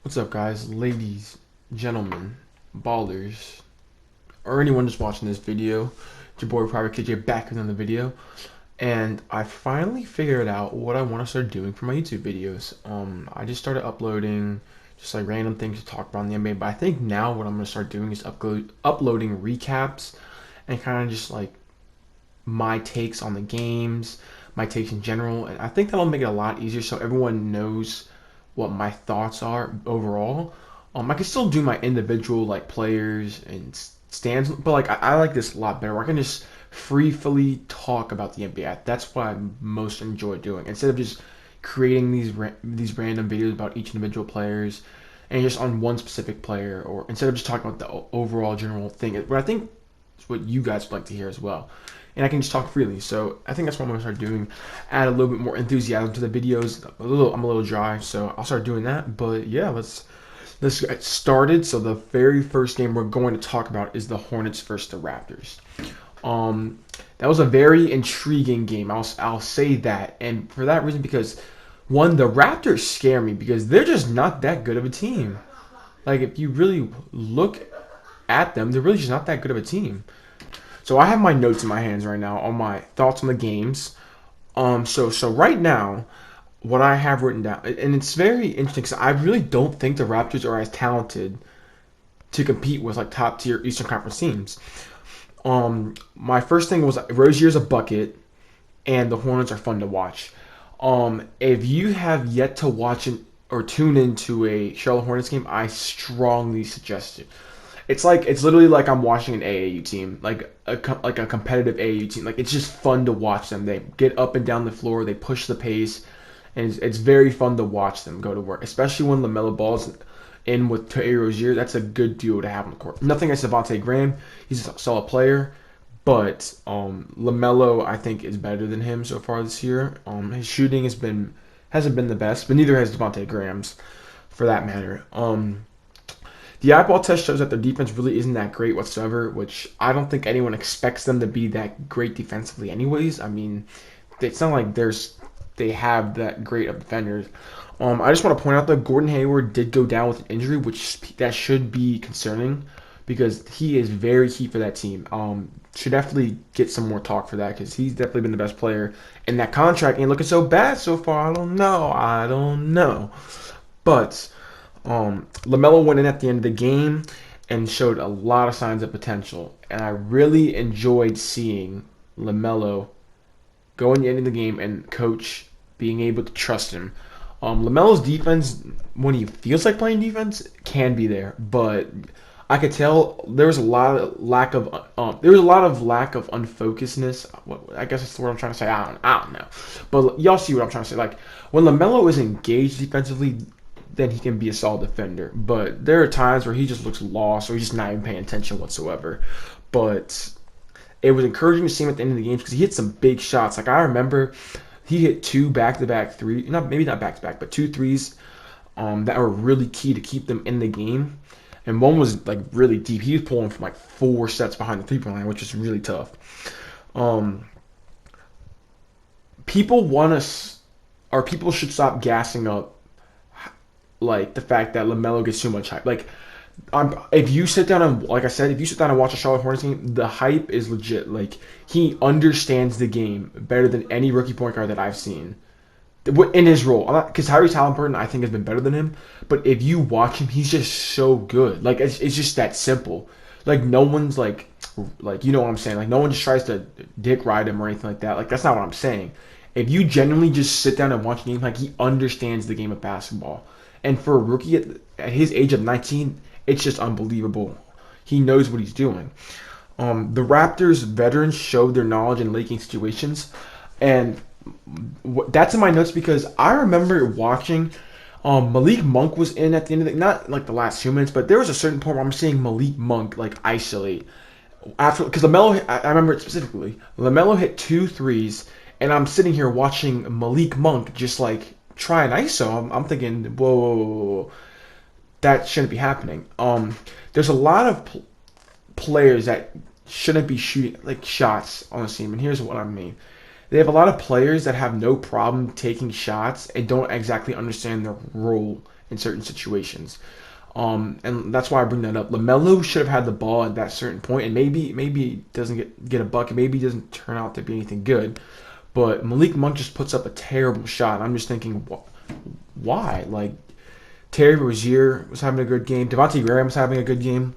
What's up, guys, ladies, gentlemen, ballers, or anyone just watching this video? It's your boy Private KJ back with another video, and I finally figured out what I want to start doing for my YouTube videos. I just started uploading just like random things to talk about in the NBA, but I think now what I'm gonna start doing is uploading recaps and kind of just like my takes on the games, my takes in general, and I think that'll make it a lot easier so everyone knows what my thoughts are overall. I can still do my individual like players and stands, but like I like this a lot better. Where I can just freely talk about the NBA. That's what I most enjoy doing instead of just creating these random videos about each individual players and just on one specific player, or instead of just talking about the overall general thing. But I think it's what you guys would like to hear as well. And I can just talk freely. So I think that's what I'm gonna start doing. Add a little bit more enthusiasm to the videos. I'm a little dry, so I'll start doing that. But yeah, let's get started. So the very first game we're going to talk about is the Hornets versus the Raptors. Um, that was a very intriguing game. I'll say that, and for that reason, because one, the Raptors scare me because they're just not that good of a team. Like if you really look at them, they're really just not that good of a team. So I have my notes in my hands right now on my thoughts on the games. So right now, what I have written down, and it's very interesting because I really don't think the Raptors are as talented to compete with like top tier Eastern Conference teams. My first thing was Rozier's a bucket, and the Hornets are fun to watch. If you have yet to watch or tune into a Charlotte Hornets game, I strongly suggest it. It's literally like I'm watching an AAU team, like a competitive AAU team. Like it's just fun to watch them. They get up and down the floor, they push the pace, and it's very fun to watch them go to work. Especially when Lamelo Ball's in with Terry Rozier, that's a good duo to have on the court. Nothing against Devontae Graham, he's a solid player, but Lamelo I think is better than him so far this year. His shooting hasn't been the best, but neither has Devontae Graham's, for that matter. The eyeball test shows that their defense really isn't that great whatsoever, which I don't think anyone expects them to be that great defensively, anyways. I mean, it's not like they have that great of defenders. I just want to point out that Gordon Hayward did go down with an injury, which that should be concerning because he is very key for that team. Should definitely get some more talk for that because he's definitely been the best player, and that contract ain't looking so bad so far. I don't know, but. Lamelo went in at the end of the game and showed a lot of signs of potential, and I really enjoyed seeing Lamelo go in the end of the game and coach being able to trust him. Lamelo's defense, when he feels like playing defense, can be there, but I could tell there was a lot of lack of unfocusedness. I guess that's the word I'm trying to say. I don't know, but y'all see what I'm trying to say. Like when Lamelo is engaged defensively, then he can be a solid defender. But there are times where he just looks lost or he's just not even paying attention whatsoever. But it was encouraging to see him at the end of the games because he hit some big shots. Like I remember he hit two back-to-back three, maybe not back-to-back, but two threes that were really key to keep them in the game. And one was like really deep. He was pulling from like 4 sets behind the three-point line, which is really tough. Um, people want us, or people should stop gassing up like the fact that Lamelo gets too much hype. Like, if you sit down and, like I said, if you sit down and watch a Charlotte Hornets game, the hype is legit. Like, he understands the game better than any rookie point guard that I've seen in his role. Because Tyrese Halliburton, I think, has been better than him. But if you watch him, he's just so good. Like, it's just that simple. Like, no one's like you know what I'm saying. Like, no one just tries to dick ride him or anything like that. Like, that's not what I'm saying. If you genuinely just sit down and watch a game, like he understands the game of basketball. And for a rookie at his age of 19, it's just unbelievable. He knows what he's doing. The Raptors veterans showed their knowledge in leaking situations, and that's in my notes because I remember watching. Malik Monk was in at the end of the not like the last 2 minutes, but there was a certain point where I'm seeing Malik Monk like isolate after because Lamelo. I remember it specifically. Lamelo hit two threes, and I'm sitting here watching Malik Monk just like try an ISO. I'm thinking, whoa, whoa, whoa, whoa, that shouldn't be happening. There's a lot of players that shouldn't be shooting like shots on the team, and here's what I mean. They have a lot of players that have no problem taking shots and don't exactly understand their role in certain situations. And that's why I bring that up. Lamelo should have had the ball at that certain point, and maybe he doesn't get a bucket, maybe he doesn't turn out to be anything good. But Malik Monk just puts up a terrible shot. I'm just thinking, why? Like Terry Rozier was having a good game, Devontae Graham was having a good game,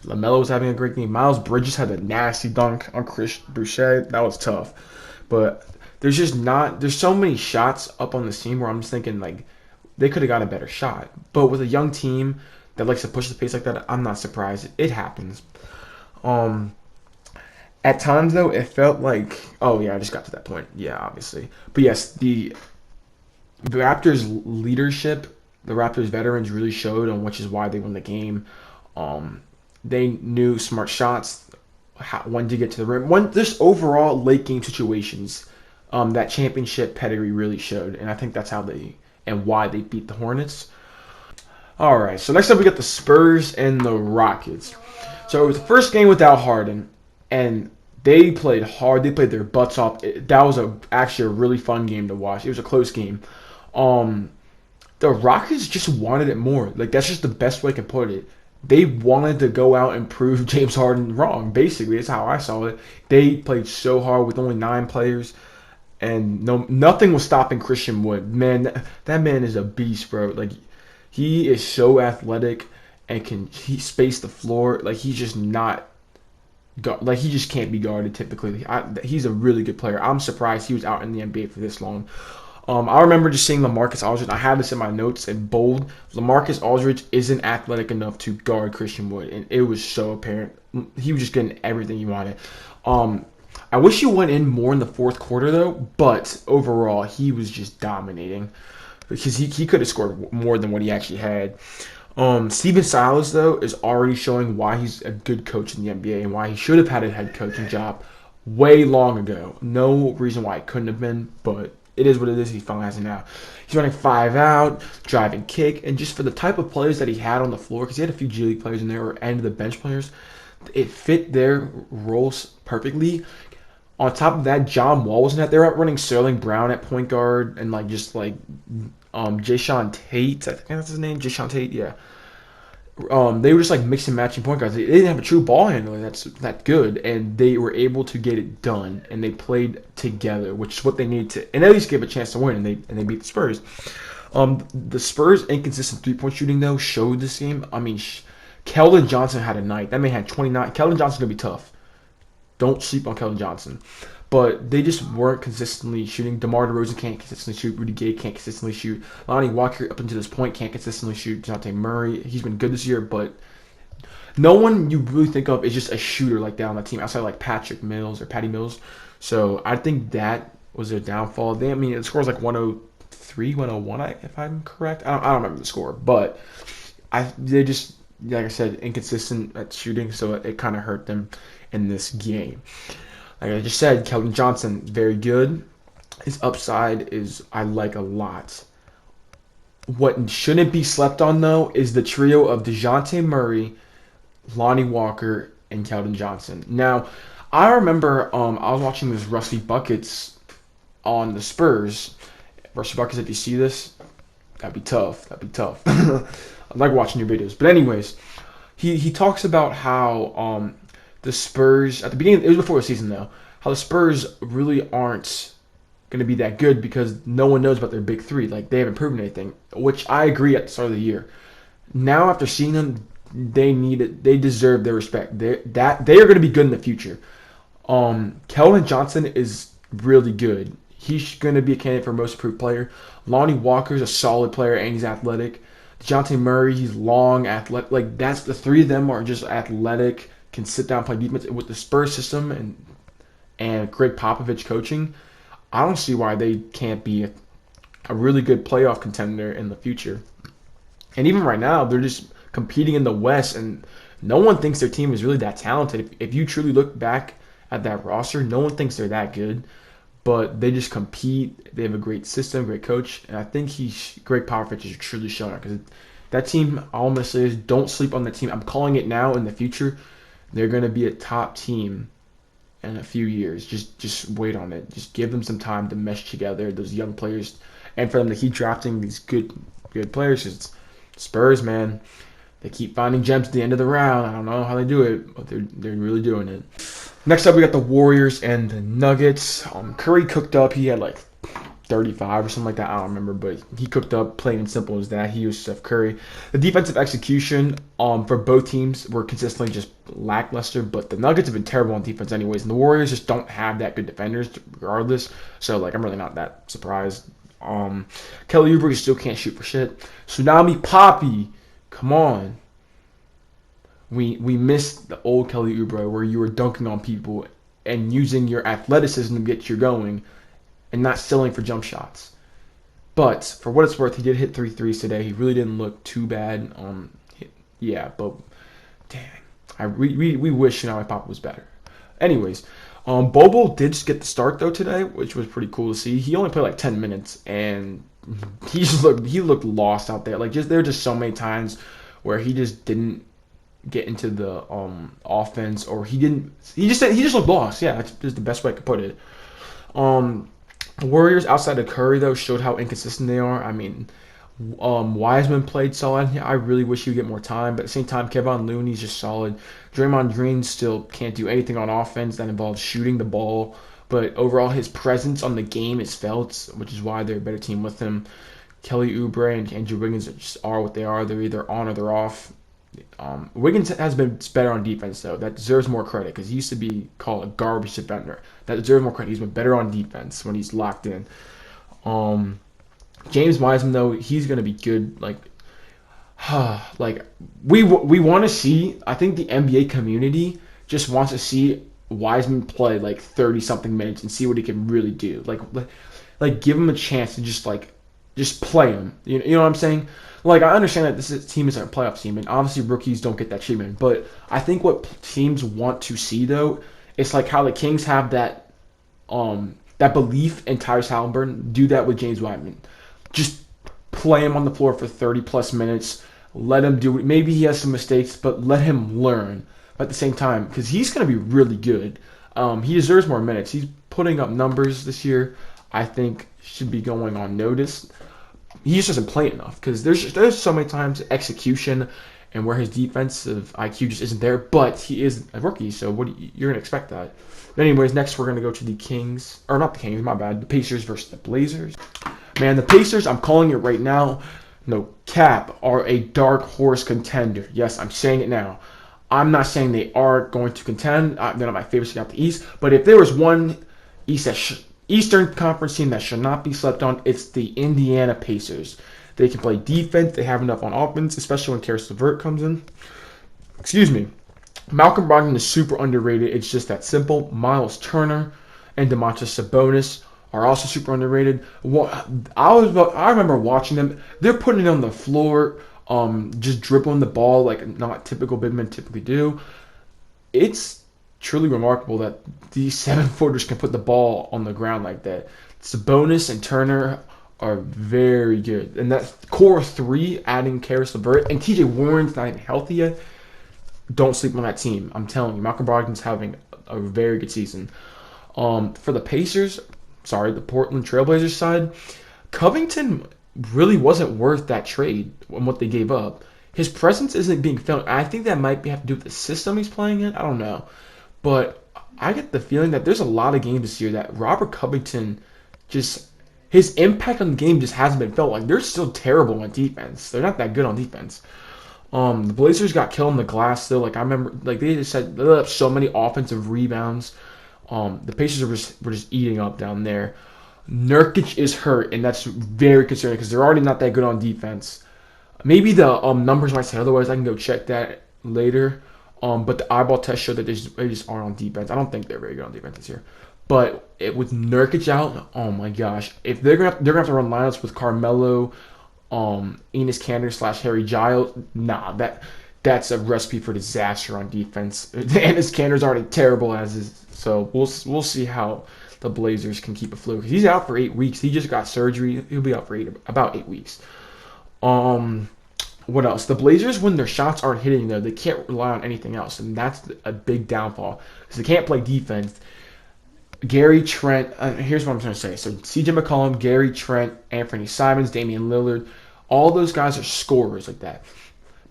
Lamelo was having a great game. Miles Bridges had a nasty dunk on Chris Boucher. That was tough. But there's so many shots up on the team where I'm just thinking like they could have got a better shot. But with a young team that likes to push the pace like that, I'm not surprised. It happens. Um, at times though, it felt like, oh yeah, I just got to that point. Yeah, obviously. But yes, the Raptors leadership, the Raptors veterans really showed on which is why they won the game. Um, they knew smart shots, when to get to the rim. Just overall late game situations, that championship pedigree really showed, and I think that's how they and why they beat the Hornets. All right, so next up we got the Spurs and the Rockets. So it was the first game without Harden, and they played hard. They played their butts off. That was actually a really fun game to watch. It was a close game. Um, the Rockets just wanted it more. Like that's just the best way I can put it. They wanted to go out and prove James Harden wrong. Basically, that's how I saw it. They played so hard with only 9 players, and nothing was stopping Christian Wood. Man, that man is a beast, bro. Like he is so athletic and he space the floor. Like he's just not. Like he just can't be guarded typically. He's a really good player. I'm surprised he was out in the NBA for this long. I remember just seeing LaMarcus Aldridge. I have this in my notes in bold. LaMarcus Aldridge isn't athletic enough to guard Christian Wood, and it was so apparent. He was just getting everything he wanted. I wish he went in more in the fourth quarter though, but overall he was just dominating because he could have scored more than what he actually had. Steven Silas though is already showing why he's a good coach in the NBA and why he should have had a head coaching job way long ago. No reason why it couldn't have been, but it is what it is. He finally has it now. He's running 5 out, drive and kick, and just for the type of players that he had on the floor, because he had a few G League players in there or end of the bench players, it fit their roles perfectly. On top of that, John Wall was in that. They were running Sterling Brown at point guard and Jayshawn Tate. I think that's his name. Jayshawn Tate, yeah. They were just like mixing matching point guards. They didn't have a true ball handler that's that good, and they were able to get it done. And they played together, which is what they needed to, and at least give a chance to win. And they beat the Spurs. The Spurs' inconsistent 3-point shooting though showed this game. I mean, Keldon Johnson had a night. That man had 29. Keldon Johnson's gonna be tough. Don't sleep on Keldon Johnson. But they just weren't consistently shooting. DeMar DeRozan can't consistently shoot. Rudy Gay can't consistently shoot. Lonnie Walker, up until this point, can't consistently shoot. Dejounte Murray, he's been good this year, but no one you really think of is just a shooter like that on the team outside like Patrick Mills or Patty Mills. So I think that was their downfall. The score was like 103, 101, if I'm correct. I don't remember the score, but they just, like I said, inconsistent at shooting, so it kind of hurt them in this game. Like I just said, Keldon Johnson, very good. His upside is I like a lot. What shouldn't be slept on, though, is the trio of DeJounte Murray, Lonnie Walker, and Keldon Johnson. Now, I remember I was watching this Rusty Buckets on the Spurs. Rusty Buckets, if you see this, that'd be tough. I like watching your videos. But anyways, he talks about how the Spurs, at the beginning, it was before the season though, how the Spurs really aren't going to be that good because no one knows about their big three. Like, they haven't proven anything, which I agree at the start of the year. Now, after seeing them, they need it. They deserve their respect. They are going to be good in the future. Keldon Johnson is really good. He's going to be a candidate for most improved player. Lonnie Walker's a solid player and he's athletic. DeJounte Murray, he's long, athletic. Like, that's the three of them are just athletic, can sit down, play defense. With the Spurs system and Greg Popovich coaching, I don't see why they can't be a really good playoff contender in the future. And even right now, they're just competing in the West, and no one thinks their team is really that talented. If you truly look back at that roster, no one thinks they're that good, but they just compete. They have a great system, great coach, and I think Greg Popovich is truly showing it because that team, all I'm going to say is don't sleep on the team. I'm calling it now. In the future, they're going to be a top team in a few years. Just wait on it. Just give them some time to mesh together, those young players, and for them to keep drafting these good players. Spurs, man, they keep finding gems at the end of the round. I don't know how they do it, but they're really doing it. Next up, we got the Warriors and the Nuggets. Curry cooked up. He had like 35 or something like that. I don't remember, but he cooked up, plain and simple as that. He was Steph Curry. The defensive execution for both teams were consistently just lackluster, but the Nuggets have been terrible on defense anyways, and the Warriors just don't have that good defenders regardless. So like, I'm really not that surprised. Kelly Oubre still can't shoot for shit. Tsunami Poppy, come on. We missed the old Kelly Oubre where you were dunking on people and using your athleticism to get you going and not settling for jump shots. But for what it's worth, he did hit 3 threes today. He really didn't look too bad. Yeah, but dang, we wish Pop was better. Anyways, Bobo did just get the start though today, which was pretty cool to see. He only played like 10 minutes, and he looked lost out there. Like there were just so many times where he just didn't get into the offense, or he just looked lost. Yeah, that's just the best way I could put it. The Warriors, outside of Curry, though, showed how inconsistent they are. I mean, Wiseman played solid. I really wish he would get more time, but at the same time, Kevon Looney's just solid. Draymond Green still can't do anything on offense that involves shooting the ball, but overall, his presence on the game is felt, which is why they're a better team with him. Kelly Oubre and Andrew Wiggins just are what they are. They're either on or they're off. Wiggins has been better on defense, though. That deserves more credit because he used to be called a garbage defender. That deserves more credit. He's been better on defense when he's locked in. James Wiseman, though, he's going to be good. Like we want to see. I think the NBA community just wants to see Wiseman play like 30-something minutes and see what he can really do. Like give him a chance to just play him. You know what I'm saying? Like, I understand that this team isn't a playoff team, and obviously rookies don't get that treatment. But I think what teams want to see, though, is like how the Kings have that belief in Tyrese Halliburton. Do that with James Wiseman. Just play him on the floor for 30-plus minutes. Let him do it. Maybe he has some mistakes, but let him learn at the same time because he's going to be really good. He deserves more minutes. He's putting up numbers this year I think should be going on notice. He just doesn't play enough because there's so many times execution and where his defensive IQ just isn't there. But he is a rookie, so you're gonna expect that. But anyways, next we're gonna go to the Kings, or not the Kings, my bad. The Pacers versus the Blazers. Man, the Pacers, I'm calling it right now. No cap, are a dark horse contender. Yes, I'm saying it now. I'm not saying they are going to contend. They're not my favorite team out the East. But if there was one Eastern Conference team that should not be slept on, it's the Indiana Pacers. They can play defense. They have enough on offense, especially when Karis LeVert comes in. Excuse me. Malcolm Brogdon is super underrated. It's just that simple. Miles Turner and Domantas Sabonis are also super underrated. I remember watching them. They're putting it on the floor, just dribbling the ball like not typical big men typically do. It's truly remarkable that these 7-footers can put the ball on the ground like that. Sabonis and Turner are very good. And that core three, adding Karis LeVert, and TJ Warren's not even healthy yet. Don't sleep on that team. I'm telling you, Malcolm Brogdon's having a very good season. For the Pacers, the Portland Trailblazers side, Covington really wasn't worth that trade and what they gave up. His presence isn't being felt. I think that might have to do with the system he's playing in. I don't know. But I get the feeling that there's a lot of games this year that Robert Covington his impact on the game just hasn't been felt. Like, they're still terrible on defense. They're not that good on defense. The Blazers got killed in the glass though. Like, I remember, like, they just had so many offensive rebounds. The Pacers were just eating up down there. Nurkic is hurt, and that's very concerning because they're already not that good on defense. Maybe the numbers might say otherwise. I can go check that later. But the eyeball test showed that they just aren't on defense. I don't think they're very good on defense this year. But with Nurkic out, oh my gosh, if they're gonna have to run lineups with Carmelo, Enes Kanter / Harry Giles, that's a recipe for disaster on defense. Enes Kanter's already terrible as is, so we'll see how the Blazers can keep afloat. He's out for 8 weeks. He just got surgery. He'll be out for about 8 weeks. What else? The Blazers, when their shots aren't hitting, though, they can't rely on anything else, and that's a big downfall because they can't play defense. Gary Trent, here's what I'm trying to say. So CJ McCollum, Gary Trent, Anthony Simons, Damian Lillard, All those guys are scorers like that.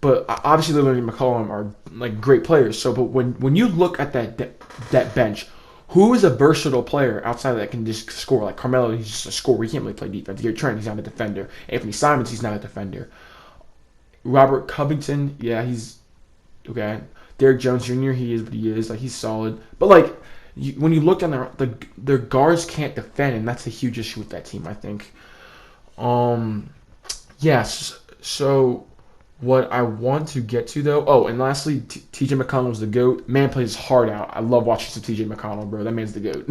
But obviously, Lillard and McCollum are like great players. So, but when you look at that bench, who is a versatile player outside that can just score? Like Carmelo, he's just a scorer. He can't really play defense. Gary Trent, he's not a defender. Anthony Simons, he's not a defender. Robert Covington, yeah, he's okay. Derrick Jones Jr., he is what he is. Like he's solid. But like when you look on their guards can't defend, and that's a huge issue with that team. I think. Yes. So what I want to get to though, oh, and lastly, TJ McConnell's the GOAT. Man plays his heart out. I love watching some TJ McConnell, bro. That man's the GOAT.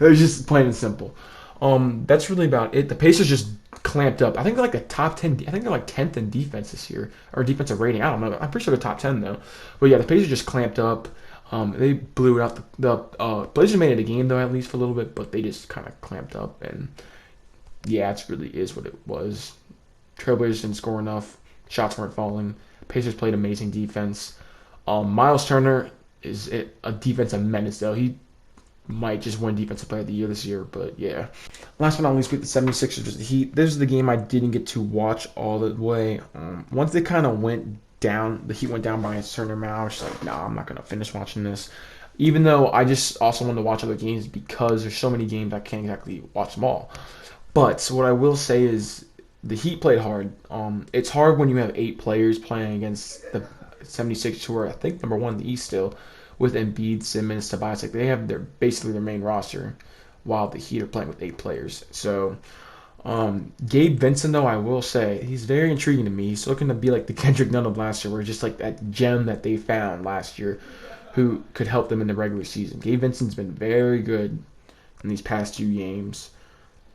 It's just plain and simple. That's really about it. The Pacers just clamped up. I think they're like a top 10. I think they're like 10th in defense this year or defensive rating. I don't know. I'm pretty sure they're top 10 though. But yeah, the Pacers just clamped up. They blew it out. The Blazers made it a game though, at least for a little bit, but they just kind of clamped up. And yeah, it really is what it was. Trailblazers didn't score enough. Shots weren't falling. Pacers played amazing defense. Miles Turner is a defensive menace, though. He might just win Defensive Player of the Year this year, but yeah. Last but not least, with the 76ers was the Heat. This is the game I didn't get to watch all the way. Once they kind of went down, the Heat went down by a certain amount. I was just like, nah, I'm not going to finish watching this. Even though I just also wanted to watch other games because there's so many games I can't exactly watch them all. But what I will say is the Heat played hard. It's hard when you have 8 players playing against the 76ers, who are, I think, number 1 in the East still, with Embiid, Simmons, Tobias. Like, they have basically their main roster, while the Heat are playing with 8 players. So, Gabe Vincent, though, I will say, he's very intriguing to me. He's looking to be like the Kendrick Nunn of last year, where just like that gem that they found last year who could help them in the regular season. Gabe Vincent's been very good in these past 2 games.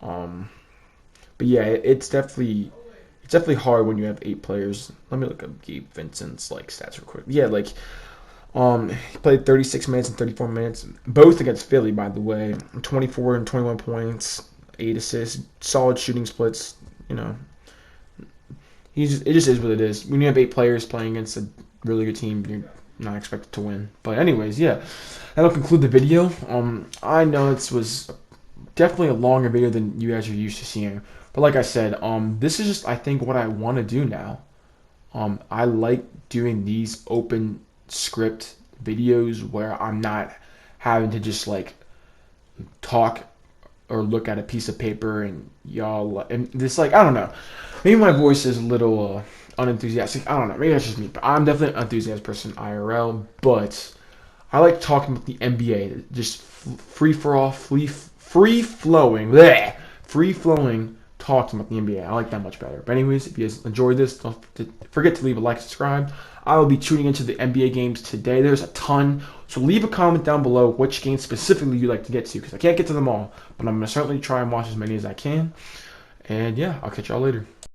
But yeah, it's definitely hard when you have 8 players. Let me look up Gabe Vincent's like stats real quick. Yeah, like he played 36 minutes and 34 minutes, both against Philly, by the way. 24 and 21 points, 8 assists, solid shooting splits. You know, it just is what it is. When you have 8 players playing against a really good team, you're not expected to win. But anyways, yeah, that'll conclude the video. I know this was definitely a longer video than you guys are used to seeing. But like I said, this is just, I think, what I want to do now. I like doing these open script videos where I'm not having to just like talk or look at a piece of paper and y'all, and this, like, I don't know. Maybe my voice is a little unenthusiastic. I don't know. Maybe that's just me. But I'm definitely an enthusiastic person IRL. But I like talking about the NBA. Just free flowing talks about the NBA. I like that much better. But anyways, if you guys enjoyed this, don't forget to leave a like, subscribe. I will be tuning into the NBA games today. There's a ton. So leave a comment down below which games specifically you'd like to get to, because I can't get to them all. But I'm going to certainly try and watch as many as I can. And yeah, I'll catch y'all later.